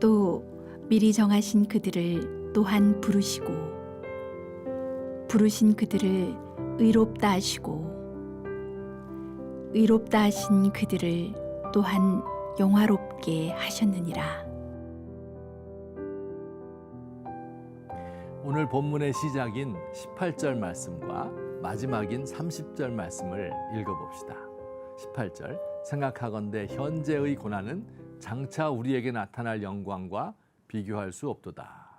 또 미리 정하신 그들을 또한 부르시고 부르신 그들을 의롭다 하시고 의롭다 하신 그들을 또한 영화롭게 하셨느니라. 오늘 본문의 시작인 18절 말씀과 마지막인 30절 말씀을 읽어봅시다. 18절, 생각하건대 현재의 고난은 장차 우리에게 나타날 영광과 비교할 수 없도다.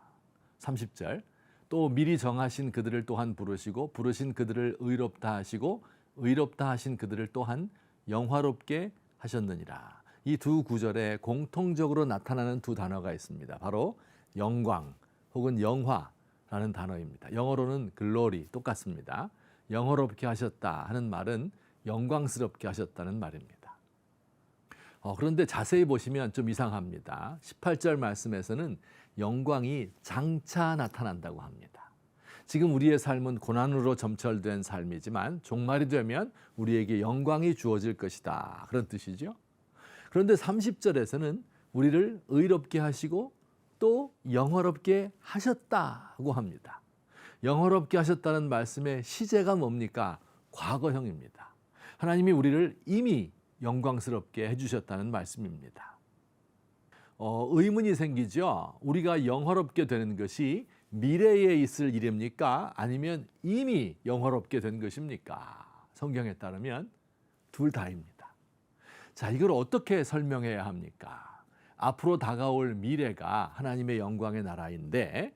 30절, 또 미리 정하신 그들을 또한 부르시고 부르신 그들을 의롭다 하시고 의롭다 하신 그들을 또한 영화롭게 하셨느니라. 이 두 구절에 공통적으로 나타나는 두 단어가 있습니다. 바로 영광 혹은 영화라는 단어입니다. 영어로는 glory 똑같습니다. 영화롭게 하셨다 하는 말은 영광스럽게 하셨다는 말입니다. 그런데 자세히 보시면 좀 이상합니다. 18절 말씀에서는 영광이 장차 나타난다고 합니다. 지금 우리의 삶은 고난으로 점철된 삶이지만 종말이 되면 우리에게 영광이 주어질 것이다. 그런 뜻이죠. 그런데 30절에서는 우리를 의롭게 하시고 또 영화롭게 하셨다고 합니다. 영화롭게 하셨다는 말씀의 시제가 뭡니까? 과거형입니다. 하나님이 우리를 이미 영광스럽게 해주셨다는 말씀입니다. 의문이 생기죠. 우리가 영화롭게 되는 것이 미래에 있을 일입니까? 아니면 이미 영화롭게 된 것입니까? 성경에 따르면 둘 다입니다. 자, 이걸 어떻게 설명해야 합니까? 앞으로 다가올 미래가 하나님의 영광의 나라인데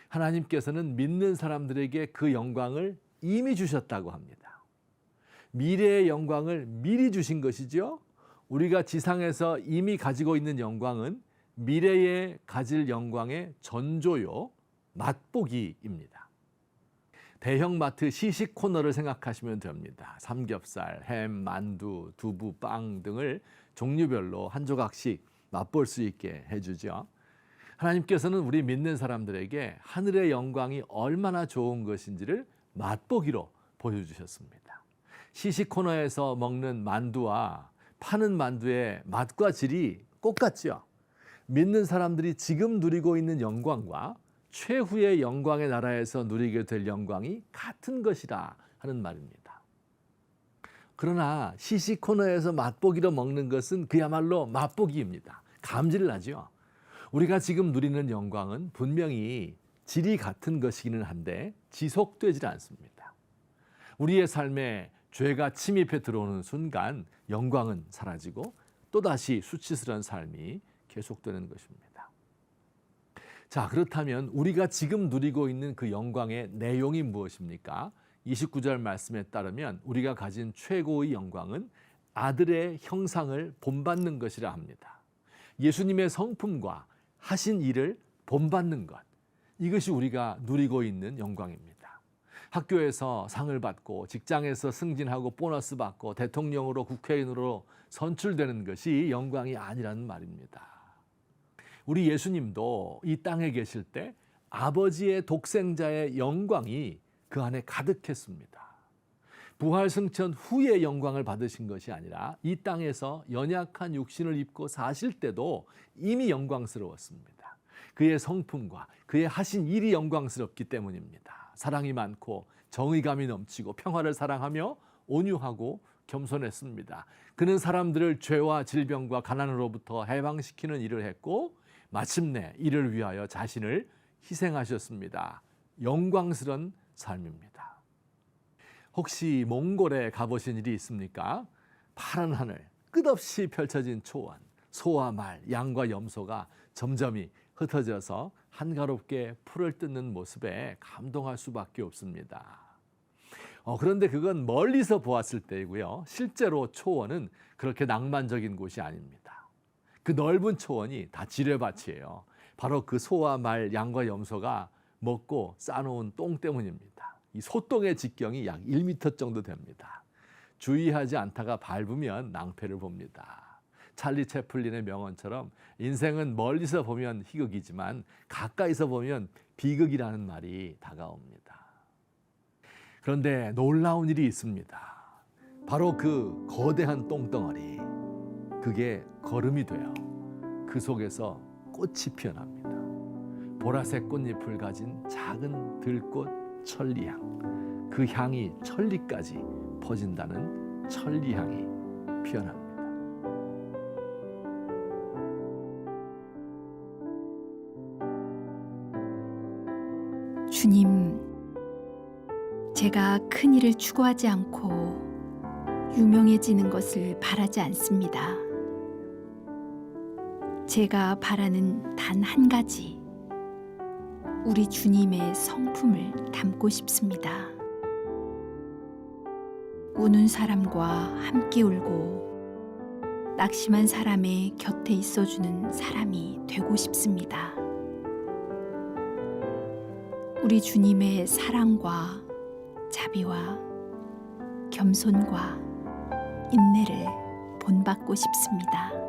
하나님께서는 믿는 사람들에게 그 영광을 이미 주셨다고 합니다. 미래의 영광을 미리 주신 것이죠. 우리가 지상에서 이미 가지고 있는 영광은 미래에 가질 영광의 전조요, 맛보기입니다. 대형마트 시식 코너를 생각하시면 됩니다. 삼겹살, 햄, 만두, 두부, 빵 등을 종류별로 한 조각씩 맛볼 수 있게 해주죠. 하나님께서는 우리 믿는 사람들에게 하늘의 영광이 얼마나 좋은 것인지를 맛보기로 보여주셨습니다. 시식 코너에서 먹는 만두와 파는 만두의 맛과 질이 똑같죠. 믿는 사람들이 지금 누리고 있는 영광과 최후의 영광의 나라에서 누리게 될 영광이 같은 것이라 하는 말입니다. 그러나 시식 코너에서 맛보기로 먹는 것은 그야말로 맛보기입니다. 감질나죠. 우리가 지금 누리는 영광은 분명히 질이 같은 것이기는 한데 지속되질 않습니다. 우리의 삶에 죄가 침입해 들어오는 순간 영광은 사라지고 또다시 수치스러운 삶이 계속되는 것입니다. 자, 그렇다면 우리가 지금 누리고 있는 그 영광의 내용이 무엇입니까? 29절 말씀에 따르면 우리가 가진 최고의 영광은 아들의 형상을 본받는 것이라 합니다. 예수님의 성품과 하신 일을 본받는 것, 이것이 우리가 누리고 있는 영광입니다. 학교에서 상을 받고 직장에서 승진하고 보너스 받고 대통령으로 국회의원으로 선출되는 것이 영광이 아니라는 말입니다. 우리 예수님도 이 땅에 계실 때 아버지의 독생자의 영광이 그 안에 가득했습니다. 부활 승천 후의 영광을 받으신 것이 아니라 이 땅에서 연약한 육신을 입고 사실 때도 이미 영광스러웠습니다. 그의 성품과 그의 하신 일이 영광스럽기 때문입니다. 사랑이 많고 정의감이 넘치고 평화를 사랑하며 온유하고 겸손했습니다. 그는 사람들을 죄와 질병과 가난으로부터 해방시키는 일을 했고 마침내 이를 위하여 자신을 희생하셨습니다. 영광스러운 삶입니다. 혹시 몽골에 가보신 일이 있습니까? 파란 하늘, 끝없이 펼쳐진 초원, 소와 말, 양과 염소가 점점이 흩어져서 한가롭게 풀을 뜯는 모습에 감동할 수밖에 없습니다. 그런데 그건 멀리서 보았을 때이고요. 실제로 초원은 그렇게 낭만적인 곳이 아닙니다. 그 넓은 초원이 다 지뢰밭이에요. 바로 그 소와 말, 양과 염소가 먹고 싸놓은 똥 때문입니다. 이 소똥의 직경이 약 1m 정도 됩니다. 주의하지 않다가 밟으면 낭패를 봅니다. 찰리 채플린의 명언처럼 인생은 멀리서 보면 희극이지만 가까이서 보면 비극이라는 말이 다가옵니다. 그런데 놀라운 일이 있습니다. 바로 그 거대한 똥덩어리, 그게 걸음이 돼요. 그 속에서 꽃이 피어납니다. 보라색 꽃잎을 가진 작은 들꽃 천리향, 그 향이 천리까지 퍼진다는 천리향이 피어납니다. 주님, 제가 큰 일을 추구하지 않고 유명해지는 것을 바라지 않습니다. 제가 바라는 단 한 가지, 우리 주님의 성품을 담고 싶습니다. 우는 사람과 함께 울고 낙심한 사람의 곁에 있어주는 사람이 되고 싶습니다. 우리 주님의 사랑과 자비와 겸손과 인내를 본받고 싶습니다.